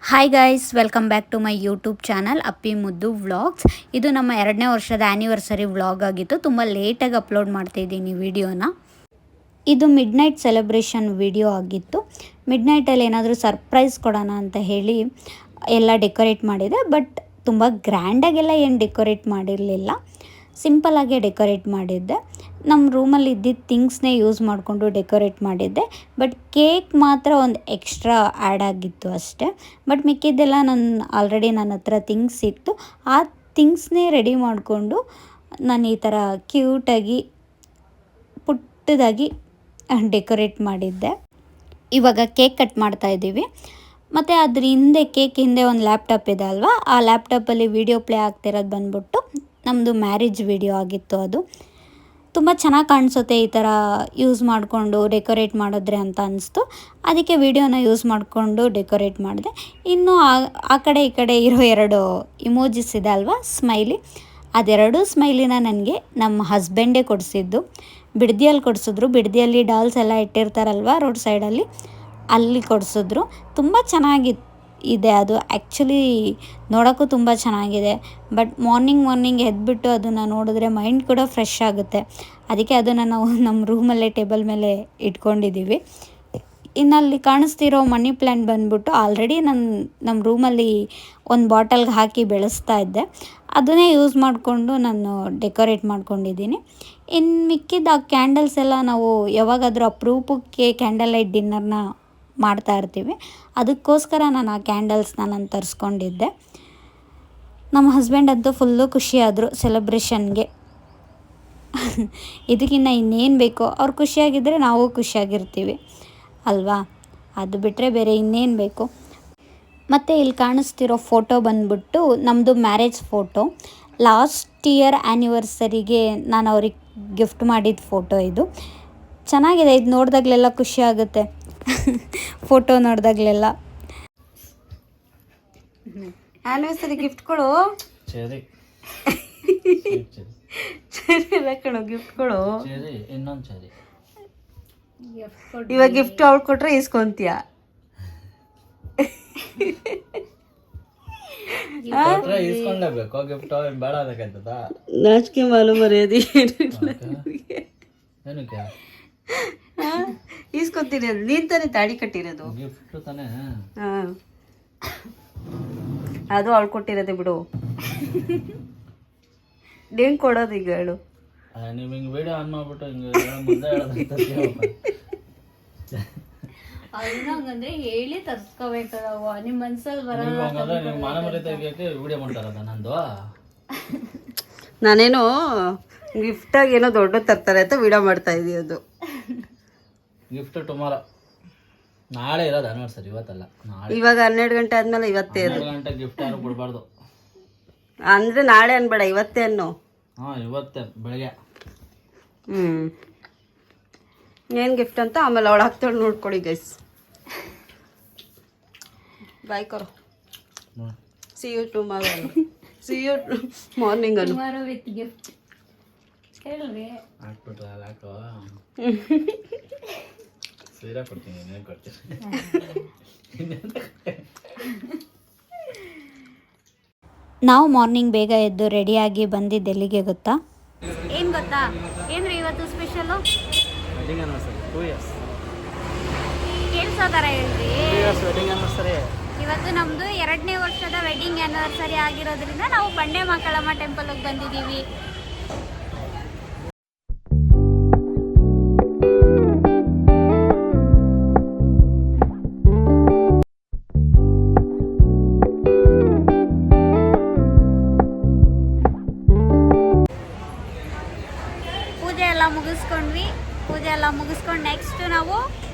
Hi guys, welcome back to my YouTube channel Appi Muddu vlogs. ಇದು ನಮ್ಮ 2ನೇ ವರ್ಷದ ಆ್ಯನಿವರ್ಸರಿ ವ್ಲಾಗ್ ಆಗಿತ್ತು. ತುಂಬ ಲೇಟಾಗಿ ಅಪ್ಲೋಡ್ ಮಾಡ್ತಾಯಿದ್ದೀನಿ ವಿಡಿಯೋನ. ಇದು ಮಿಡ್ ನೈಟ್ ಸೆಲೆಬ್ರೇಷನ್ ವಿಡಿಯೋ ಆಗಿತ್ತು. ಮಿಡ್ ನೈಟಲ್ಲಿ ಏನಾದರೂ ಸರ್ಪ್ರೈಸ್ ಕೊಡೋಣ ಅಂತ ಹೇಳಿ ಎಲ್ಲ ಡೆಕೋರೇಟ್ ಮಾಡಿದೆ. ಬಟ್ ತುಂಬ ಗ್ರ್ಯಾಂಡಾಗೆಲ್ಲ ಏನು ಡೆಕೋರೇಟ್ ಮಾಡಿರಲಿಲ್ಲ, ಸಿಂಪಲ್ಲಾಗೆ ಡೆಕೋರೇಟ್ ಮಾಡಿದ್ದೆ. ನಮ್ಮ ರೂಮಲ್ಲಿ ಇದ್ದಿದ್ದ ಥಿಂಗ್ಸ್ನೇ ಯೂಸ್ ಮಾಡಿಕೊಂಡು ಡೆಕೋರೇಟ್ ಮಾಡಿದ್ದೆ. ಬಟ್ ಕೇಕ್ ಮಾತ್ರ ಒಂದು ಎಕ್ಸ್ಟ್ರಾ ಆ್ಯಡ್ ಆಗಿತ್ತು ಅಷ್ಟೇ. ಬಟ್ ಮಿಕ್ಕಿದ್ದೆಲ್ಲ ಆಲ್ರೆಡಿ ನನ್ನ ಹತ್ರ ಥಿಂಗ್ಸ್ ಇತ್ತು. ಆ ಥಿಂಗ್ಸ್ನೇ ರೆಡಿ ಮಾಡಿಕೊಂಡು ನಾನು ಈ ಥರ ಕ್ಯೂಟಾಗಿ ಪುಟ್ಟದಾಗಿ ಡೆಕೋರೇಟ್ ಮಾಡಿದ್ದೆ. ಇವಾಗ ಕೇಕ್ ಕಟ್ ಮಾಡ್ತಾಯಿದ್ದೀವಿ. ಮತ್ತು ಅದ್ರ ಹಿಂದೆ ಕೇಕ್ ಹಿಂದೆ ಒಂದು ಲ್ಯಾಪ್ಟಾಪ್ ಇದೆ ಅಲ್ವಾ, ಆ ಲ್ಯಾಪ್ಟಾಪಲ್ಲಿ ವೀಡಿಯೋ ಪ್ಲೇ ಆಗ್ತಿರೋದು ಬಂದ್ಬಿಟ್ಟು ನಮ್ಮದು ಮ್ಯಾರೇಜ್ ವಿಡಿಯೋ ಆಗಿತ್ತು. ಅದು ತುಂಬ ಚೆನ್ನಾಗಿ ಕಾಣಿಸುತ್ತೆ ಈ ಥರ ಯೂಸ್ ಮಾಡಿಕೊಂಡು ಡೆಕೋರೇಟ್ ಮಾಡಿದ್ರೆ ಅಂತ ಅನಿಸ್ತು. ಅದಕ್ಕೆ ವಿಡಿಯೋನ ಯೂಸ್ ಮಾಡಿಕೊಂಡು ಡೆಕೋರೇಟ್ ಮಾಡಿದೆ. ಇನ್ನು ಆ ಕಡೆ ಈ ಕಡೆ ಇರೋ 2 ಇಮೋಜಿಸ್ ಇದೆ ಅಲ್ವಾ, ಸ್ಮೈಲಿ, ಅದೆರಡು ಸ್ಮೈಲಿನ ನನಗೆ ನಮ್ಮ ಹಸ್ಬೆಂಡೇ ಕೊಡಿಸಿದ್ದು. ಬಿಡದಿಯಲ್ಲಿ ಕೊಡಿಸಿದ್ರು. ಬಿಡದಿಯಲ್ಲಿ ಡಾಲ್ಸ್ ಎಲ್ಲ ಇಟ್ಟಿರ್ತಾರಲ್ವ ರೋಡ್ ಸೈಡಲ್ಲಿ, ಅಲ್ಲಿ ಕೊಡಿಸಿದ್ರು. ತುಂಬ ಚೆನ್ನಾಗಿತ್ತು ಇದೆ ಅದು. ಆ್ಯಕ್ಚುಲಿ ನೋಡೋಕ್ಕೂ ತುಂಬ ಚೆನ್ನಾಗಿದೆ. ಬಟ್ ಮಾರ್ನಿಂಗ್ ಎದ್ಬಿಟ್ಟು ಅದನ್ನು ನೋಡಿದ್ರೆ ಮೈಂಡ್ ಕೂಡ ಫ್ರೆಶ್ ಆಗುತ್ತೆ. ಅದಕ್ಕೆ ಅದನ್ನು ನಾವು ನಮ್ಮ ರೂಮಲ್ಲೇ ಟೇಬಲ್ ಮೇಲೆ ಇಟ್ಕೊಂಡಿದ್ದೀವಿ. ಇನ್ನಲ್ಲಿ ಕಾಣಿಸ್ತಿರೋ ಮನಿ ಪ್ಲ್ಯಾಂಟ್ ಬಂದ್ಬಿಟ್ಟು ಆಲ್ರೆಡಿ ನಮ್ಮ ರೂಮಲ್ಲಿ ಒಂದು ಬಾಟಲ್ಗೆ ಹಾಕಿ ಬೆಳೆಸ್ತಾ ಇದ್ದೆ. ಅದನ್ನೇ ಯೂಸ್ ಮಾಡಿಕೊಂಡು ನಾನು ಡೆಕೋರೇಟ್ ಮಾಡ್ಕೊಂಡಿದ್ದೀನಿ. ಇನ್ನು ಮಿಕ್ಕಿದ ಆ ಕ್ಯಾಂಡಲ್ಸ್ ಎಲ್ಲ ನಾವು ಯಾವಾಗಾದರೂ ಅಪರೂಪಕ್ಕೆ ಕ್ಯಾಂಡಲ್ ಲೈಟ್ ಡಿನ್ನರ್ನ ಮಾಡ್ತಾ ಇರ್ತೀವಿ. ಅದಕ್ಕೋಸ್ಕರ ನಾನು ಆ ಕ್ಯಾಂಡಲ್ಸ್ನ ನಾನು ತರಿಸ್ಕೊಂಡಿದ್ದೆ. ನಮ್ಮ ಹಸ್ಬೆಂಡ್ ಅಂತೂ ಫುಲ್ಲು ಖುಷಿಯಾದರು ಸೆಲೆಬ್ರೇಷನ್ಗೆ. ಇದಕ್ಕಿಂತ ಇನ್ನೇನು ಬೇಕೋ, ಅವ್ರು ಖುಷಿಯಾಗಿದ್ದರೆ ನಾವು ಖುಷಿಯಾಗಿರ್ತೀವಿ ಅಲ್ವಾ. ಅದು ಬಿಟ್ಟರೆ ಬೇರೆ ಇನ್ನೇನು ಬೇಕು. ಮತ್ತು ಇಲ್ಲಿ ಕಾಣಿಸ್ತಿರೋ ಫೋಟೋ ಬಂದ್ಬಿಟ್ಟು ನಮ್ಮದು ಮ್ಯಾರೇಜ್ ಫೋಟೋ. ಲಾಸ್ಟ್ ಇಯರ್ ಆ್ಯನಿವರ್ಸರಿಗೆ ನಾನು ಅವ್ರಿಗೆ ಗಿಫ್ಟ್ ಮಾಡಿದ ಫೋಟೋ ಇದು. ಚೆನ್ನಾಗಿದೆ. ಇದು ನೋಡಿದಾಗಲೆಲ್ಲ ಖುಷಿಯಾಗುತ್ತೆ ಫೋಟೋ ನೋಡಿದಾಗಲೆಲ್ಲ. ಆ್ಯನಿವರ್ಸರಿ ಗಿಫ್ಟ್ ಕೊಡು. ಸರಿ ಎಲ್ಲ ಕಣೋ ಗಿಫ್ಟ್ ಕೊಡು. ಇನ್ನೊಂದು ಸರಿ ಇವಾಗ ಗಿಫ್ಟ್ ಅವ್ಳು ಕೊಟ್ರೆ ಇಸ್ಕೊಂತೀಯ. ಇಸ್ಕೊಂಡೇಬೇಕು ಗಿಫ್ಟ್ ಬೇಡ ಅದಕ್ಕಾಯ್ತದ. ನಾಚಿಕೆ ಮಾಲು ಮರ್ಯಾದೆ ಏನಕ್ಕೆ ಈಸ್ಕೊತೀನಿ. ಅದು ನೀನು ತಾನೇ ತಾಳಿ ಕಟ್ಟಿರೋದು. ಗಿಫ್ಟ್ ತಾನೇ. ಹಾಂ, ಅದು ಅವಳು ಕೊಟ್ಟಿರೋದೆ ಬಿಡು. ನೀನು ಕೊಡೋದು ಈಗ ಹೇಳು. ನೀವು ಹಿಂಗೆ ವಿಡಿಯೋ ಆನ್ ಮಾಡ್ಬಿಟ್ಟು ಹಿಂಗೆ ಮುಂದೆ ಹಂಗಂದ್ರೆ ಹೇಳಿ ತರ್ಸ್ಕೋಬೇಕಲ್ಲವ. ನಿಮ್ಮ ಮನ್ಸಲ್ಲಿ ಬರೋಲ್ಲ. ನೀವು ಮಾನ ಮರ್ಯಾದೆ ತೆಗಿಯೋಕ್ಕೆ ವಿಡಿಯೋ ಮಾಡ್ತಾರದ ನಂದು. ನಾನೇನೋ ಗಿಫ್ಟಾಗಿ ಏನೋ ದೊಡ್ಡ ತರ್ತಾರೆ ಅಂತ ವಿಡಿಯೋ ಮಾಡ್ತಾ ಇದ್ದೀವಿ. Gift tomorrow. ನಾಳೆ ಇರೋದು ಆನಿವರ್ಸರಿ, ಇವತ್ತಲ್ಲ ನಾಳೆ. ಇವಾಗ 12 ಗಂಟೆ ಆದ್ಮೇಲೆ ಇವತ್ತೇ. 12 ಗಂಟೆ ಗಿಫ್ಟ್ ಯಾರು ಕೊಡಬಾರ್ದು ಅಂದರೆ ನಾಳೆ ಅನ್ಬೇಡ, ಇವತ್ತೇ ಅನ್ನು. ಹಾಂ, ಇವತ್ತೇ ಬೆಳಗ್ಗೆ. ಏನು ಗಿಫ್ಟ್ ಅಂತ ಆಮೇಲೆ ಅವಳು ಹಾಕ್ತಾಳು ನೋಡ್ಕೊಳ್ಳಿ ಗೈಸ್. ಬಾಯ್ ಕರೋ. See you tomorrow. See you morning ಅನ್ನು. ಟುಮಾರೋ ವಿತ್ ಗಿಫ್ಟ್ ಹೇಳ್ರಿ. ಹಾಕ್ಬಿಟ್ರೆ ಹಾಕೋ. ಸೀರೆ ಕೊಡ್ತೀನಿ, ಇನ್ನೇನು ಕೊಡ್ತೀನಿ. ನಾವು ಮಾರ್ನಿಂಗ್ ಬೇಗ ಎದ್ದು ರೆಡಿಯಾಗಿ ಬಂದಿದ್ದು ಎಲ್ಲಿಗೆ ಗೊತ್ತಾ? ಏನು ಗೊತ್ತಾ? ಏನ್ರಿ ಇವತ್ತು ಸ್ಪೆಷಲು? Wedding anniversary 2 years. ಕೇಳಿಸೋ ಥರ ಹೇಳ್ರಿ. 2 years ವೆಡ್ಡಿಂಗ್ ಆನಿವರ್ಸರಿ. ಇವತ್ತು ನಮ್ಮದು 2ನೇ ವರ್ಷದ ವೆಡ್ಡಿಂಗ್ ಆ್ಯನಿವರ್ಸರಿ ಆಗಿರೋದ್ರಿಂದ ನಾವು ಬಂಡೆ ಮಕ್ಕಳಮ್ಮ ಟೆಂಪಲ್ಗೆ ಬಂದಿದ್ದೀವಿ. ಪೂಜೆ ಎಲ್ಲ ಮುಗಿಸ್ಕೊಂಡು ನೆಕ್ಸ್ಟ್ ನಾವು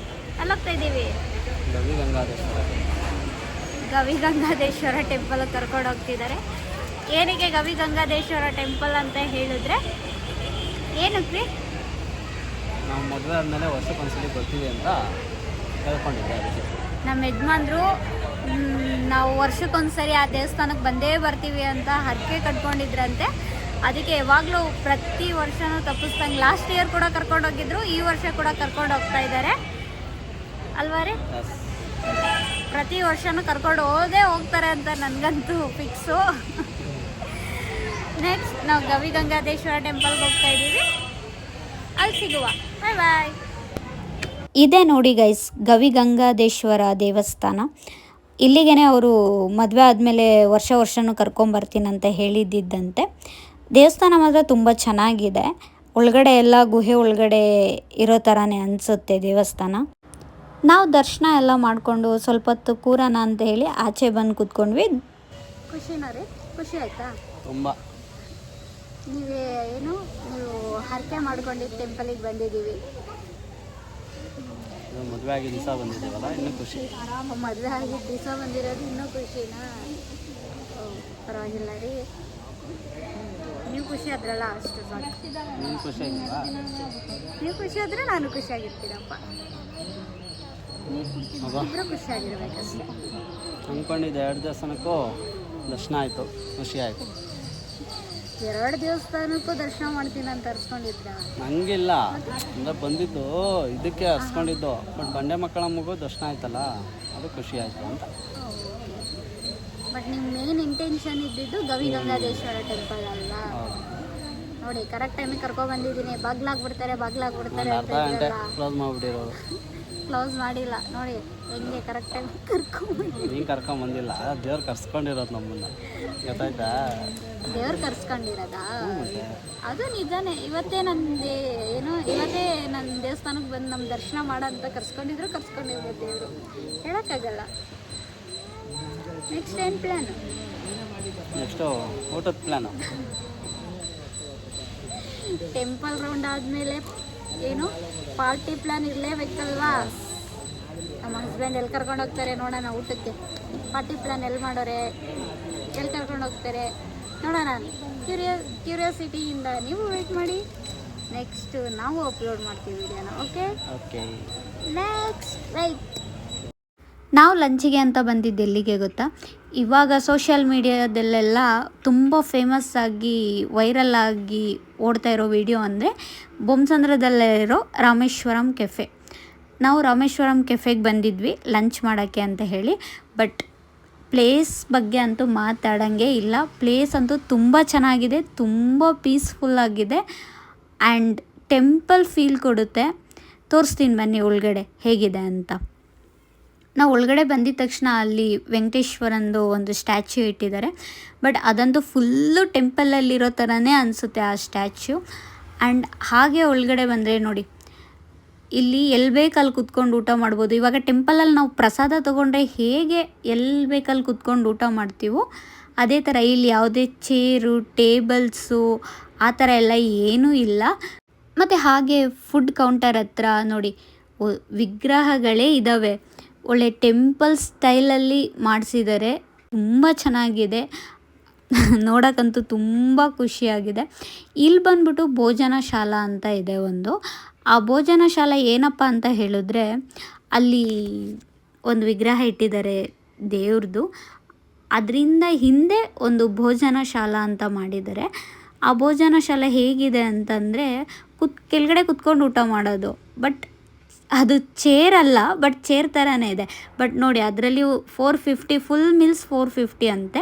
ಅಲ್ಲಿ ಹೋಗ್ತಾ ಇದ್ದೀವಿ. ಗವಿಗಂಗಾಧೇಶ್ವರ ಟೆಂಪಲ್ ಕರ್ಕೊಂಡು ಹೋಗ್ತಿದ್ದಾರೆ. ಏನಕ್ಕೆ ಗವಿಗಂಗಾಧೇಶ್ವರ ಟೆಂಪಲ್ ಅಂತ ಹೇಳಿದ್ರೆ ಏನಕ್ಕೆ? ನಾವು ಮದುವೆ ಆದಮೇಲೆ ವರ್ಷಕ್ಕೊಂದ್ಸಲಿ ಬರ್ತೀವಿ ಅಂತ ಹೇಳ್ಕೊಂಡಿದ್ದೆ. ನಮ್ಮ ಯಜಮಾನ್ರು ನಾವು ವರ್ಷಕ್ಕೊಂದ್ಸರಿ ಆ ದೇವಸ್ಥಾನಕ್ಕೆ ಬಂದೇ ಬರ್ತೀವಿ ಅಂತ ಹರಕೆ ಕಟ್ಕೊಂಡಿದ್ರಂತೆ. ಅದಕ್ಕೆ ಯಾವಾಗಲೂ ಪ್ರತಿ ವರ್ಷವೂ ತಪ್ಪಿಸ್ದಂಗೆ ಲಾಸ್ಟ್ ಇಯರ್ ಕೂಡ ಕರ್ಕೊಂಡು ಹೋಗಿದ್ರು, ಈ ವರ್ಷ ಕೂಡ ಕರ್ಕೊಂಡು ಹೋಗ್ತಾ ಇದ್ದಾರೆ ಅಲ್ವಾ ರೀ? ಪ್ರತಿ ವರ್ಷನೂ ಕರ್ಕೊಂಡು ಹೋಗ್ತಾರೆ ಅಂತ ನನಗಂತೂ ಫಿಕ್ಸು. ನೆಕ್ಸ್ಟ್ ನಾವು ಗವಿಗಂಗಾದೇಶ್ವರ ಟೆಂಪಲ್ಗೆ ಹೋಗ್ತಾ ಇದ್ದೀವಿ, ಅಲ್ಲಿ ಸಿಗುವ. ಬಾಯ್ ಬಾಯ್. ಇದೇ ನೋಡಿ ಗೈಸ್ ಗವಿಗಂಗಾದೇಶ್ವರ ದೇವಸ್ಥಾನ. ಇಲ್ಲಿಗೇ ಅವರು ಮದುವೆ ಆದಮೇಲೆ ವರ್ಷನೂ ಕರ್ಕೊಂಬರ್ತೀನಂತ ಹೇಳಿದ್ದಂತೆ. ದೇವಸ್ಥಾನ ಮಾತ್ರ ತುಂಬ ಚೆನ್ನಾಗಿದೆ. ಒಳಗಡೆ ಎಲ್ಲ ಗುಹೆ ಒಳಗಡೆ ಇರೋ ಥರನೇ ಅನಿಸುತ್ತೆ ದೇವಸ್ಥಾನ. ನಾವು ದರ್ಶನ ಎಲ್ಲ ಮಾಡಿಕೊಂಡು ಸ್ವಲ್ಪ ಹೊತ್ತು ಕೂರೋಣ ಅಂತ ಹೇಳಿ ಆಚೆ ಬಂದು ಕೂತ್ಕೊಂಡ್ವಿ. ಖುಷಿನಾ ರೀ? ಖುಷಿ ಆಯಿತಾ? ತುಂಬ. ನೀವು ಹರಕೆ ಮಾಡ್ಕೊಂಡಿದ್ದು ಟೆಂಪಲಿಗೆ ಬಂದಿದ್ದೀವಿ. ಮದುವೆ ಆಗಿದ್ದ ದಿವಸ ಬಂದಿದ್ದೀವಲ್ಲ, ಇನ್ನೂ ಖುಷಿ. ಮದುವೆ ಆಗಿದ್ದ ದಿವಸ ಬಂದಿರೋದು ಇನ್ನೂ ಖುಷಿನಾ? ಪರವಾಗಿಲ್ಲ ರೀ, ನೀವು ಖುಷಿ ಆದ್ರಲ್ಲ ಅಷ್ಟು ಸಾಕು. ನೀನು ಖುಷಿ ಆಗಿಲ್ವಾ? ನೀವು ಖುಷಿ ಆದರೆ ನಾನು ಖುಷಿಯಾಗಿರ್ತೀನಪ್ಪ. ಇಬ್ಬರು ಖುಷಿಯಾಗಿರ್ಬೇಕಷ್ಟೇ. ಅಂದ್ಕೊಂಡಿದ್ದೆ 2 ದೇವಸ್ಥಾನಕ್ಕೂ ದರ್ಶನ ಆಯಿತು, ಖುಷಿ ಆಯಿತು. 2 ದೇವಸ್ಥಾನಕ್ಕೂ ದರ್ಶನ ಮಾಡ್ತೀನಿ ಅಂತ ಅರ್ಸ್ಕೊಂಡಿದ್ದ? ಹಂಗಿಲ್ಲ, ಅಂದರೆ ಬಂದಿದ್ದು ಇದಕ್ಕೆ ಹರ್ಸ್ಕೊಂಡಿದ್ದು. ಬಟ್ ಬಂಡೆ ಮಕ್ಕಳ ಮಗು ದರ್ಶನ ಆಯ್ತಲ್ಲ, ಅದು ಖುಷಿ ಆಯಿತು ಅಂತ. ಬಟ್ ನಿಮ್ಮ ಮೇನ್ ಇಂಟೆನ್ಷನ್ ಇದ್ದಿದ್ದು ಗವಿಗಂಗಾದೇಶ್ವರ ಟೆಂಪಲ್ ಅಲ್ವಾ? ನೋಡಿ ಕರೆಕ್ಟ್ ಟೈಮಿಗೆ ಕರ್ಕೊಬಂದಿದ್ದೀನಿ. ಬಾಗ್ಲಾಗ್ಬಿಡ್ತಾರೆ ಅರ್ಧ ಗಂಟೆ ಕ್ಲೋಸ್ ಮಾಡಿಬಿಟ್ಟಿರೋರು. ಕ್ಲೋಸ್ ಮಾಡಿಲ್ಲ ನೋಡಿ, ಹೆಂಗೆ ಕರೆಕ್ಟ್ ಟೈಮಿಗೆ ಕರ್ಕೊಂಡ್ಬಂದಿದ್ದೀನಿ. ನೀನು ಕರ್ಕೊಂಬಂದಿಲ್ಲ, ದೇವ್ರು ಕರ್ಸ್ಕೊಂಡಿರೋದು ನಮ್ಮನ್ನು, ಗೊತ್ತಾಯ್ತಾ? ದೇವ್ರು ಕರ್ಸ್ಕೊಂಡಿರೋದಾ? ಅದು ನಿಜಾನೇ. ಇವತ್ತೇ ನನ್ನ ದೇವಸ್ಥಾನಕ್ಕೆ ಬಂದು ನಮ್ಮ ದರ್ಶನ ಮಾಡೋ ಕರ್ಸ್ಕೊಂಡಿರ್ಬೋದು ದೇವರು, ಹೇಳೋಕ್ಕಾಗಲ್ಲ. ನೆಕ್ಸ್ಟ್ ಏನು ಪ್ಲ್ಯಾನು? ನೆಕ್ಸ್ಟು ಊಟದ ಪ್ಲ್ಯಾನು. ಟೆಂಪಲ್ ರೌಂಡ್ ಆದಮೇಲೆ ಪಾರ್ಟಿ ಪ್ಲ್ಯಾನ್ ಇರಲೇಬೇಕಲ್ವಾ? ನಮ್ಮ ಹಸ್ಬೆಂಡ್ ಎಲ್ಲಿ ಕರ್ಕೊಂಡು ಹೋಗ್ತಾರೆ ನೋಡೋಣ ಊಟಕ್ಕೆ. ಪಾರ್ಟಿ ಪ್ಲ್ಯಾನ್ ಎಲ್ಲಿ ಮಾಡೋರೆ, ಎಲ್ಲಿ ಕರ್ಕೊಂಡು ಹೋಗ್ತಾರೆ ನೋಡೋಣ. ಕ್ಯೂರಿಯಾಸಿಟಿಯಿಂದ ನೀವು ವೇಟ್ ಮಾಡಿ. ನೆಕ್ಸ್ಟು ನಾವು ಅಪ್ಲೋಡ್ ಮಾಡ್ತೀವಿ ವಿಡಿಯೋನ. Okay, next right. ನಾವು ಲಂಚಿಗೆ ಅಂತ ಬಂದಿದ್ದು ಎಲ್ಲಿಗೆ ಗೊತ್ತಾ? ಇವಾಗ ಸೋಷಿಯಲ್ ಮೀಡಿಯಾದಲ್ಲೆಲ್ಲ ತುಂಬ ಫೇಮಸ್ ಆಗಿ ವೈರಲ್ ಆಗಿ ಓಡ್ತಾ ಇರೋ ವಿಡಿಯೋ ಅಂದರೆ ಬೊಮ್ಮಸಂದ್ರದಲ್ಲೇ ಇರೋ ರಾಮೇಶ್ವರಂ ಕೆಫೆ. ನಾವು ರಾಮೇಶ್ವರಂ ಕೆಫೆಗೆ ಬಂದಿದ್ವಿ ಲಂಚ್ ಮಾಡೋಕ್ಕೆ ಅಂತ ಹೇಳಿ. ಬಟ್ ಪ್ಲೇಸ್ ಬಗ್ಗೆ ಅಂತೂ ಮಾತಾಡೋಂಗೆ ಇಲ್ಲ. ಪ್ಲೇಸ್ ಅಂತೂ ತುಂಬ ಚೆನ್ನಾಗಿದೆ, ತುಂಬ ಪೀಸ್ಫುಲ್ಲಾಗಿದೆ ಆ್ಯಂಡ್ ಟೆಂಪಲ್ ಫೀಲ್ ಕೊಡುತ್ತೆ. ತೋರಿಸ್ತೀನಿ ಬನ್ನಿ ಒಳಗಡೆ ಹೇಗಿದೆ ಅಂತ. ನಾವು ಒಳಗಡೆ ಬಂದಿದ ತಕ್ಷಣ ಅಲ್ಲಿ ವೆಂಕಟೇಶ್ವರಂದು ಒಂದು ಸ್ಟ್ಯಾಚ್ಯೂ ಇಟ್ಟಿದ್ದಾರೆ. ಬಟ್ ಅದಂತೂ ಫುಲ್ಲು ಟೆಂಪಲಲ್ಲಿರೋ ಥರನೇ ಅನಿಸುತ್ತೆ ಆ ಸ್ಟ್ಯಾಚ್ಯೂ. ಆ್ಯಂಡ್ ಹಾಗೆ ಒಳಗಡೆ ಬಂದರೆ ನೋಡಿ, ಇಲ್ಲಿ ಎಲ್ಲಿ ಬೇಕಲ್ಲಿ ಕುತ್ಕೊಂಡು ಊಟ ಮಾಡ್ಬೋದು. ಇವಾಗ ಟೆಂಪಲಲ್ಲಿ ನಾವು ಪ್ರಸಾದ ತೊಗೊಂಡ್ರೆ ಹೇಗೆ ಎಲ್ಲಿ ಬೇಕಲ್ಲಿ ಕುತ್ಕೊಂಡು ಊಟ ಮಾಡ್ತೀವೋ ಅದೇ ಥರ ಇಲ್ಲಿ ಯಾವುದೇ ಚೇರು ಟೇಬಲ್ಸು ಆ ಥರ ಎಲ್ಲ ಏನೂ ಇಲ್ಲ. ಮತ್ತು ಹಾಗೆ ಫುಡ್ ಕೌಂಟರ್ ಹತ್ರ ನೋಡಿ ವಿಗ್ರಹಗಳೇ ಇದ್ದಾವೆ. ಒಳ್ಳೆ ಟೆಂಪಲ್ ಸ್ಟೈಲಲ್ಲಿ ಮಾಡಿಸಿದ್ದಾರೆ, ತುಂಬ ಚೆನ್ನಾಗಿದೆ. ನೋಡೋಕ್ಕಂತೂ ತುಂಬ ಖುಷಿಯಾಗಿದೆ. ಇಲ್ಲಿ ಬಂದ್ಬಿಟ್ಟು ಭೋಜನ ಶಾಲಾ ಅಂತ ಇದೆ ಒಂದು. ಆ ಭೋಜನ ಶಾಲಾ ಏನಪ್ಪ ಅಂತ ಹೇಳಿದ್ರೆ, ಅಲ್ಲಿ ಒಂದು ವಿಗ್ರಹ ಇಟ್ಟಿದ್ದಾರೆ ದೇವ್ರದ್ದು, ಅದರಿಂದ ಹಿಂದೆ ಒಂದು ಭೋಜನ ಶಾಲಾ ಅಂತ ಮಾಡಿದ್ದಾರೆ. ಆ ಭೋಜನ ಶಾಲೆ ಹೇಗಿದೆ ಅಂತಂದರೆ ಕೆಳಗಡೆ ಕುತ್ಕೊಂಡು ಊಟ ಮಾಡೋದು. ಬಟ್ ಅದು ಚೇರ್ ಅಲ್ಲ, ಬಟ್ ಚೇರ್ ಥರನೇ ಇದೆ. ಬಟ್ ನೋಡಿ ಅದರಲ್ಲಿ 450 ಫುಲ್ ಮೀಲ್ಸ್ 450 ಅಂತೆ.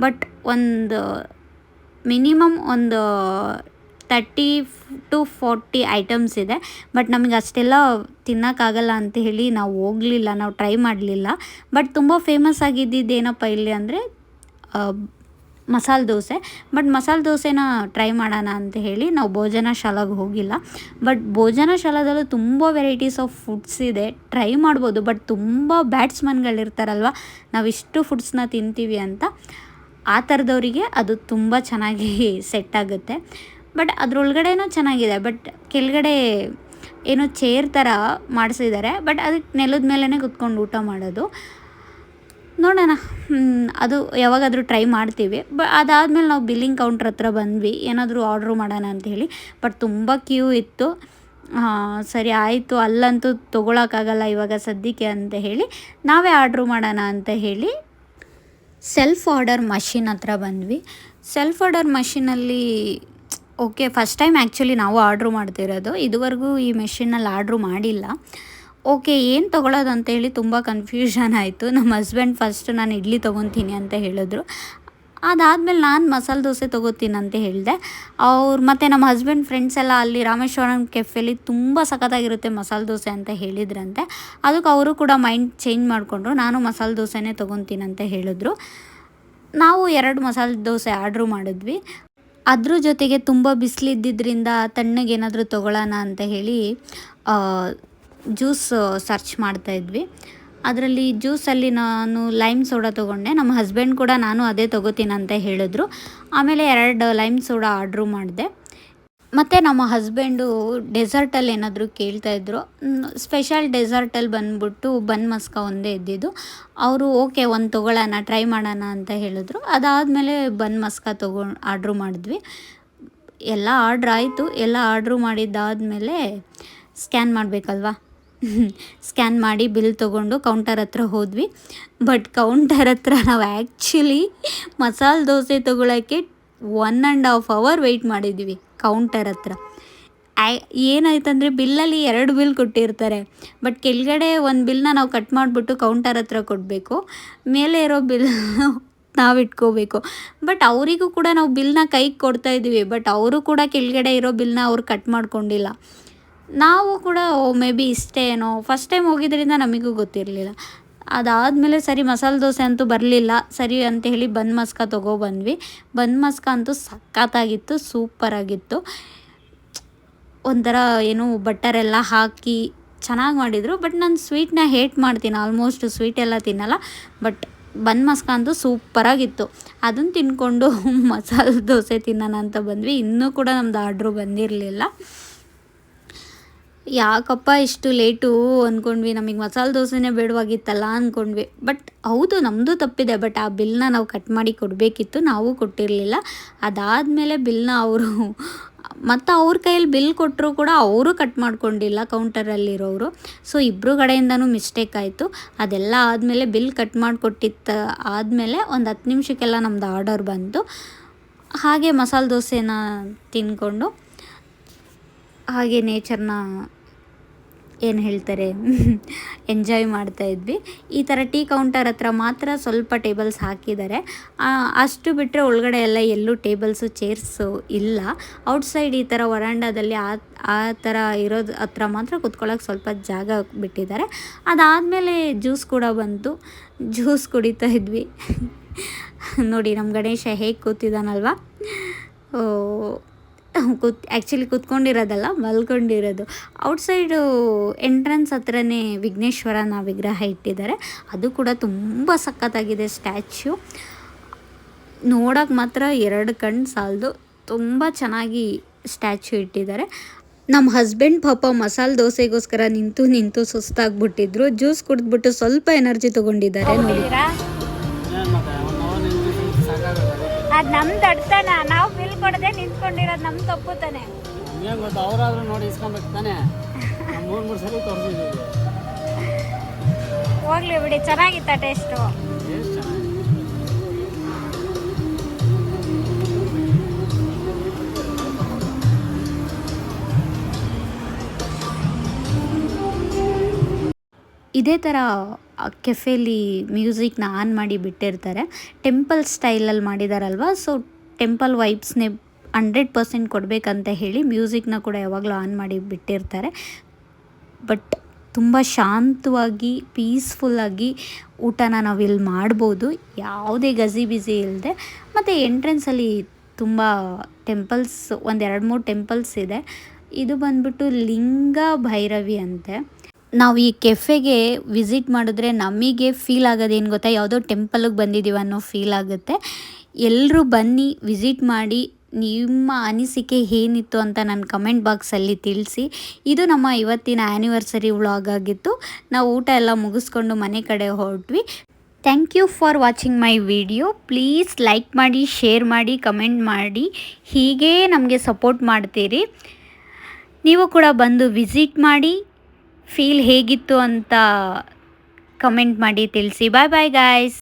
ಬಟ್ ಒಂದು ಮಿನಿಮಮ್ ಒಂದು 30 to 40 ಐಟಮ್ಸ್ ಇದೆ. ಬಟ್ ನಮಗೆ ಅಷ್ಟೆಲ್ಲ ತಿನ್ನೋಕ್ಕಾಗಲ್ಲ ಅಂತ ಹೇಳಿ ನಾವು ಹೋಗಲಿಲ್ಲ, ನಾವು ಟ್ರೈ ಮಾಡಲಿಲ್ಲ. ಬಟ್ ತುಂಬ ಫೇಮಸ್ ಆಗಿದ್ದಿದ್ದು ಏನಪ್ಪ ಇಲ್ಲಿ ಅಂದರೆ ಮಸಾಲೆ ದೋಸೆ. ಬಟ್ ಮಸಾಲೆ ದೋಸೆನ ಟ್ರೈ ಮಾಡೋಣ ಅಂತ ಹೇಳಿ ನಾವು ಭೋಜನ ಶಾಲೆಗೆ ಹೋಗಿಲ್ಲ. ಬಟ್ ಭೋಜನ ಶಾಲೆದಲ್ಲೂ ತುಂಬ ವೆರೈಟೀಸ್ ಆಫ್ ಫುಡ್ಸ್ ಇದೆ, ಟ್ರೈ ಮಾಡ್ಬೋದು. ಬಟ್ ತುಂಬ ಬ್ಯಾಟ್ಸ್ಮನ್ಗಳಿರ್ತಾರಲ್ವ, ನಾವಿಷ್ಟು ಫುಡ್ಸ್ನ ತಿಂತೀವಿ ಅಂತ, ಆ ಥರದವರಿಗೆ ಅದು ತುಂಬ ಚೆನ್ನಾಗಿ ಸೆಟ್ ಆಗುತ್ತೆ. ಬಟ್ ಅದರೊಳಗಡೆನೂ ಚೆನ್ನಾಗಿದೆ. ಬಟ್ ಕೆಳಗಡೆ ಏನೋ ಚೇರ್ ಥರ ಮಾಡಿಸಿದ್ದಾರೆ. ಬಟ್ ಅದಕ್ಕೆ ನೆಲದ ಮೇಲೇ ಕುತ್ಕೊಂಡು ಊಟ ಮಾಡೋದು. ನೋಡೋಣ, ಅದು ಯಾವಾಗಾದರೂ ಟ್ರೈ ಮಾಡ್ತೀವಿ. ಅದಾದಮೇಲೆ ನಾವು ಬಿಲ್ಲಿಂಗ್ ಕೌಂಟ್ರ್ ಹತ್ರ ಬಂದ್ವಿ, ಏನಾದರೂ ಆರ್ಡ್ರು ಮಾಡೋಣ ಅಂತ ಹೇಳಿ. ಬಟ್ ತುಂಬ ಕ್ಯೂ ಇತ್ತು. ಸರಿ ಆಯಿತು, ಅಲ್ಲಂತೂ ತೊಗೊಳಕ್ಕಾಗಲ್ಲ ಇವಾಗ ಸದ್ಯಕ್ಕೆ ಅಂತ ಹೇಳಿ ನಾವೇ ಆರ್ಡ್ರು ಮಾಡೋಣ ಅಂತ ಹೇಳಿ ಸೆಲ್ಫ್ ಆರ್ಡರ್ ಮಷಿನ್ ಹತ್ರ ಬಂದ್ವಿ. ಸೆಲ್ಫ್ ಆರ್ಡರ್ ಮಷಿನಲ್ಲಿ ಓಕೆ, ಫಸ್ಟ್ ಟೈಮ್ ಆ್ಯಕ್ಚುಲಿ ನಾವು ಆರ್ಡ್ರು ಮಾಡ್ತಿರೋದು. ಇದುವರೆಗೂ ಈ ಮೆಷಿನಲ್ಲಿ ಆರ್ಡ್ರು ಮಾಡಿಲ್ಲ. ಓಕೆ ಏನು ತೊಗೊಳೋದು ಅಂತೇಳಿ ತುಂಬ ಕನ್ಫ್ಯೂಷನ್ ಆಯಿತು. ನಮ್ಮ ಹಸ್ಬೆಂಡ್ ಫಸ್ಟ್ ನಾನು ಇಡ್ಲಿ ತೊಗೊತೀನಿ ಅಂತ ಹೇಳಿದ್ರು. ಅದಾದಮೇಲೆ ನಾನು ಮಸಾಲೆ ದೋಸೆ ತೊಗೋತೀನಿ ಅಂತ ಹೇಳಿದೆ. ಮತ್ತು ನಮ್ಮ ಹಸ್ಬೆಂಡ್ ಫ್ರೆಂಡ್ಸ್ ಎಲ್ಲ ಅಲ್ಲಿ ರಾಮೇಶ್ವರಂ ಕೆಫೆಲಿ ತುಂಬ ಸಖತ್ತಾಗಿರುತ್ತೆ ಮಸಾಲೆ ದೋಸೆ ಅಂತ ಹೇಳಿದ್ರಂತೆ. ಅದಕ್ಕೆ ಅವರು ಕೂಡ ಮೈಂಡ್ ಚೇಂಜ್ ಮಾಡಿಕೊಂಡ್ರು. ನಾನು ಮಸಾಲೆ ದೋಸೆನೇ ತೊಗೊತೀನಿ ಅಂತ ಹೇಳಿದ್ರು. ನಾವು 2 ಮಸಾಲೆ ದೋಸೆ ಆರ್ಡ್ರು ಮಾಡಿದ್ವಿ. ಅದ್ರ ಜೊತೆಗೆ ತುಂಬ ಬಿಸಿಲಿದ್ದಿದ್ದರಿಂದ ತಣ್ಣಗೇನಾದರೂ ತೊಗೊಳ್ಳೋಣ ಅಂತ ಹೇಳಿ ಜ್ಯೂಸ್ ಸರ್ಚ್ ಮಾಡ್ತಾಯಿದ್ವಿ. ಅದರಲ್ಲಿ ಜ್ಯೂಸಲ್ಲಿ ನಾನು ಲೈಮ್ ಸೋಡಾ ತೊಗೊಂಡೆ. ನಮ್ಮ ಹಸ್ಬೆಂಡ್ ಕೂಡ ನಾನು ಅದೇ ತೊಗೋತೀನಿ ಅಂತ ಹೇಳಿದ್ರು. ಆಮೇಲೆ 2 ಲೈಮ್ ಸೋಡಾ ಆರ್ಡ್ರು ಮಾಡಿದೆ. ಮತ್ತು ನಮ್ಮ ಹಸ್ಬೆಂಡು ಡೆಸರ್ಟಲ್ಲಿ ಏನಾದರೂ ಕೇಳ್ತಾಯಿದ್ರು. ಸ್ಪೆಷಲ್ ಡೆಸರ್ಟಲ್ಲಿ ಬಂದುಬಿಟ್ಟು ಬನ್ ಮಸ್ಕ ಒಂದೇ ಇದ್ದಿದ್ದು. ಅವರು ಓಕೆ ಒಂದು ತೊಗೊಳ್ಳೋಣ, ಟ್ರೈ ಮಾಡೋಣ ಅಂತ ಹೇಳಿದ್ರು. ಅದಾದಮೇಲೆ ಬನ್ ಮಸ್ಕ ಆರ್ಡ್ರು ಮಾಡಿದ್ವಿ. ಎಲ್ಲ ಆರ್ಡ್ರ್ ಆಯಿತು. ಎಲ್ಲ ಆರ್ಡ್ರು ಮಾಡಿದ್ದಾದಮೇಲೆ ಸ್ಕ್ಯಾನ್ ಮಾಡಬೇಕಲ್ವಾ, ಸ್ಕ್ಯಾನ್ ಮಾಡಿ ಬಿಲ್ ತೊಗೊಂಡು ಕೌಂಟರ್ ಹತ್ರ ಹೋದ್ವಿ. ಬಟ್ ಕೌಂಟರ್ ಹತ್ರ ನಾವು ಆ್ಯಕ್ಚುಲಿ ಮಸಾಲೆ ದೋಸೆ ತೊಗೊಳಕ್ಕೆ 1.5 ಅವರ್ ವೆಯ್ಟ್ ಮಾಡಿದ್ವಿ ಕೌಂಟರ್ ಹತ್ರ. ಏನಾಯ್ತಂದರೆ ಬಿಲ್ಲಲ್ಲಿ 2 ಬಿಲ್ ಕೊಟ್ಟಿರ್ತಾರೆ. ಬಟ್ ಕೆಳಗಡೆ ಒಂದು ಬಿಲ್ನ ನಾವು ಕಟ್ ಮಾಡಿಬಿಟ್ಟು ಕೌಂಟರ್ ಹತ್ರ ಕೊಡಬೇಕು, ಮೇಲೆ ಇರೋ ಬಿಲ್ ನಾವು ಇಟ್ಕೋಬೇಕು. ಬಟ್ ಅವರಿಗೂ ಕೂಡ ನಾವು ಬಿಲ್ನ ಕೈಗೆ ಕೊಡ್ತಾಯಿದ್ದೀವಿ. ಬಟ್ ಅವರು ಕೂಡ ಕೆಳಗಡೆ ಇರೋ ಬಿಲ್ನ ಅವ್ರು ಕಟ್ ಮಾಡ್ಕೊಂಡಿಲ್ಲ. ನಾವು ಕೂಡ ಮೇ ಬಿ ಇಷ್ಟೇ ಏನೋ, ಫಸ್ಟ್ ಟೈಮ್ ಹೋಗಿದ್ದರಿಂದ ನಮಗೂ ಗೊತ್ತಿರಲಿಲ್ಲ. ಅದಾದಮೇಲೆ ಸರಿ ಮಸಾಲೆ ದೋಸೆ ಅಂತೂ ಬರಲಿಲ್ಲ, ಸರಿ ಅಂತ ಹೇಳಿ ಬನ್ ಮಸ್ಕ ತೊಗೊಬಂದ್ವಿ. ಬನ್ ಮಸ್ಕ ಅಂತೂ ಸಖತ್ತಾಗಿತ್ತು, ಸೂಪರಾಗಿತ್ತು. ಒಂಥರ ಏನು ಬಟರೆಲ್ಲ ಹಾಕಿ ಚೆನ್ನಾಗಿ ಮಾಡಿದರು. ಬಟ್ ನಾನು ಸ್ವೀಟ್ನ ಹೇಟ್ ಮಾಡ್ತೀನಿ, ಆಲ್ಮೋಸ್ಟ್ ಸ್ವೀಟ್ ಎಲ್ಲ ತಿನ್ನಲ್ಲ. ಬಟ್ ಬನ್ ಮಸ್ಕ ಅಂತೂ ಸೂಪರಾಗಿತ್ತು. ಅದನ್ನು ತಿನ್ಕೊಂಡು ಮಸಾಲೆ ದೋಸೆ ತಿನ್ನೋಣ ಅಂತ ಬಂದ್ವಿ. ಇನ್ನೂ ಕೂಡ ನಮ್ಮದು ಆರ್ಡ್ರು ಬಂದಿರಲಿಲ್ಲ. ಯಾಕಪ್ಪ ಇಷ್ಟು ಲೇಟು ಅಂದ್ಕೊಂಡ್ವಿ, ನಮಗೆ ಮಸಾಲೆ ದೋಸೆನೇ ಬೇಡವಾಗಿತ್ತಲ್ಲ ಅಂದ್ಕೊಂಡ್ವಿ. ಬಟ್ ಹೌದು ನಮ್ಮದು ತಪ್ಪಿದೆ. ಬಟ್ ಆ ಬಿಲ್ನ ನಾವು ಕಟ್ ಮಾಡಿ ಕೊಡಬೇಕಿತ್ತು, ನಾವು ಕೊಟ್ಟಿರಲಿಲ್ಲ. ಅದಾದಮೇಲೆ ಬಿಲ್ನ ಅವರು ಮತ್ತು ಅವ್ರ ಕೈಯಲ್ಲಿ ಬಿಲ್ ಕೊಟ್ಟರು ಕೂಡ ಅವರು ಕಟ್ ಮಾಡ್ಕೊಂಡಿಲ್ಲ ಕೌಂಟರಲ್ಲಿರೋರು. ಸೊ ಇಬ್ಬರು ಕಡೆಯಿಂದನೂ ಮಿಸ್ಟೇಕ್ ಆಯಿತು. ಅದೆಲ್ಲ ಆದಮೇಲೆ ಬಿಲ್ ಕಟ್ ಮಾಡಿಕೊಟ್ಟಿತ್ತು ಆದಮೇಲೆ ಒಂದು 10 ನಿಮಿಷಕ್ಕೆಲ್ಲ ನಮ್ಮದು ಆರ್ಡರ್ ಬಂತು. ಹಾಗೆ ಮಸಾಲೆ ದೋಸೆನ ತಿಂದ್ಕೊಂಡು ಹಾಗೆ ನೇಚರ್ನ ಏನು ಹೇಳ್ತಾರೆ ಎಂಜಾಯ್ ಮಾಡ್ತಾಯಿದ್ವಿ. ಈ ಥರ ಟೀ ಕೌಂಟರ್ ಹತ್ರ ಮಾತ್ರ ಸ್ವಲ್ಪ ಟೇಬಲ್ಸ್ ಹಾಕಿದ್ದಾರೆ. ಅಷ್ಟು ಬಿಟ್ಟರೆ ಒಳಗಡೆ ಎಲ್ಲ ಎಲ್ಲೂ ಟೇಬಲ್ಸು ಚೇರ್ಸು ಇಲ್ಲ. ಔಟ್ಸೈಡ್ ಈ ಥರ ವರಾಂಡದಲ್ಲಿ ಆ ಥರ ಇರೋದು ಹತ್ರ ಮಾತ್ರ ಕೂತ್ಕೊಳ್ಳೋಕೆ ಸ್ವಲ್ಪ ಜಾಗ ಬಿಟ್ಟಿದ್ದಾರೆ. ಅದಾದಮೇಲೆ ಜ್ಯೂಸ್ ಕೂಡ ಬಂತು, ಜ್ಯೂಸ್ ಕುಡಿತಾ ಇದ್ವಿ. ನೋಡಿ ನಮ್ಮ ಗಣೇಶ ಹೇಗೆ ಕೂತಿದ್ದಾನಲ್ವ, ಆ್ಯಕ್ಚುಲಿ ಕೂತ್ಕೊಂಡಿರೋದಲ್ಲ, ಮಲ್ಕೊಂಡಿರೋದು. ಔಟ್ಸೈಡು ಎಂಟ್ರೆನ್ಸ್ ಹತ್ರನೇ ವಿಘ್ನೇಶ್ವರನ ವಿಗ್ರಹ ಇಟ್ಟಿದ್ದಾರೆ. ಅದು ಕೂಡ ತುಂಬ ಸಖತ್ತಾಗಿದೆ ಸ್ಟ್ಯಾಚ್ಯೂ. ನೋಡೋಕೆ ಮಾತ್ರ 2 ಕಣ್ಣು ಸಾಲದು, ತುಂಬ ಚೆನ್ನಾಗಿ ಸ್ಟ್ಯಾಚ್ಯೂ ಇಟ್ಟಿದ್ದಾರೆ. ನಮ್ಮ ಹಸ್ಬೆಂಡ್ ಪಾಪ ಮಸಾಲೆ ದೋಸೆಗೋಸ್ಕರ ನಿಂತು ಸುಸ್ತಾಗ್ಬಿಟ್ಟಿದ್ರು. ಜ್ಯೂಸ್ ಕುಡಿದ್ಬಿಟ್ಟು ಸ್ವಲ್ಪ ಎನರ್ಜಿ ತೊಗೊಂಡಿದ್ದಾರೆ ನೋಡಿ. ಅದು ನಮ್ದು ಅಡ್ತಾನ, ನಾವು ಬಿಲ್ ಕೊಡದೆ ನಿಂತ್ಕೊಂಡಿರೋದು ನಮ್ಮ ತಪ್ಪು ತಾನೆ. ಏನು ಗೊತ್ತಾ, ಅವರಾದ್ರೂ ನೋಡಿ ಇಸ್ಕೊಬೇಕು ತಾನೆ. 3 ಸರಿ ತೋರಿಸಿದ್ದೀವಿ. ಹೋಗ್ಲಿ ಬಿಡಿ, ಚೆನ್ನಾಗಿತ್ತ ಟೇಸ್ಟು. ಇದೇ ಥರ ಕೆಫೆಲಿ ಮ್ಯೂಸಿಕ್ನ ಆನ್ ಮಾಡಿ ಬಿಟ್ಟಿರ್ತಾರೆ. ಟೆಂಪಲ್ ಸ್ಟೈಲಲ್ಲಿ ಮಾಡಿದಾರಲ್ವ, ಸೊ ಟೆಂಪಲ್ ವೈಬ್ಸ್ನೇ 100% ಕೊಡಬೇಕಂತ ಹೇಳಿ ಮ್ಯೂಸಿಕ್ನ ಕೂಡ ಯಾವಾಗಲೂ ಆನ್ ಮಾಡಿ ಬಿಟ್ಟಿರ್ತಾರೆ. ಬಟ್ ತುಂಬ ಶಾಂತವಾಗಿ ಪೀಸ್ಫುಲ್ಲಾಗಿ ಊಟನ ನಾವಿಲ್ಲಿ ಮಾಡ್ಬೋದು, ಯಾವುದೇ ಗಜಿಬಿಜಿ ಇಲ್ಲದೆ. ಮತ್ತು ಎಂಟ್ರೆನ್ಸಲ್ಲಿ ತುಂಬ ಟೆಂಪಲ್ಸ್, 1-2-3 ಟೆಂಪಲ್ಸ್ ಇದೆ. ಇದು ಬಂದ್ಬಿಟ್ಟು ಲಿಂಗ ಭೈರವಿ ಅಂತೆ. ನಾವು ಈ ಕೆಫೆಗೆ ವಿಸಿಟ್ ಮಾಡಿದ್ರೆ ನಮಗೆ ಫೀಲ್ ಆಗೋದೇನು ಗೊತ್ತಾ, ಯಾವುದೋ ಟೆಂಪಲ್ಗೆ ಬಂದಿದ್ದೀವಿ ಅನ್ನೋ ಫೀಲ್ ಆಗುತ್ತೆ. ಎಲ್ಲರೂ ಬನ್ನಿ, ವಿಸಿಟ್ ಮಾಡಿ, ನಿಮ್ಮ ಅನಿಸಿಕೆ ಏನಿತ್ತು ಅಂತ ನನ್ನ ಕಮೆಂಟ್ ಬಾಕ್ಸಲ್ಲಿ ತಿಳಿಸಿ. ಇದು ನಮ್ಮ ಇವತ್ತಿನ ಆ್ಯನಿವರ್ಸರಿ ವ್ಲಾಗ್ ಆಗಿತ್ತು. ನಾವು ಊಟ ಎಲ್ಲ ಮುಗಿಸ್ಕೊಂಡು ಮನೆ ಕಡೆ ಹೊರಟ್ವಿ. Thank you for watching my video. Please like ಮಾಡಿ, ಶೇರ್ ಮಾಡಿ, ಕಮೆಂಟ್ ಮಾಡಿ. ಹೀಗೇ ನಮಗೆ ಸಪೋರ್ಟ್ ಮಾಡ್ತೀರಿ. ನೀವು ಕೂಡ ಬಂದು ವಿಸಿಟ್ ಮಾಡಿ, ಫೀಲ್ ಹೇಗಿತ್ತು ಅಂತ ಕಮೆಂಟ್ ಮಾಡಿ ತಿಳಿಸಿ. ಬಾಯ್ ಬಾಯ್ ಗಾಯ್ಸ್.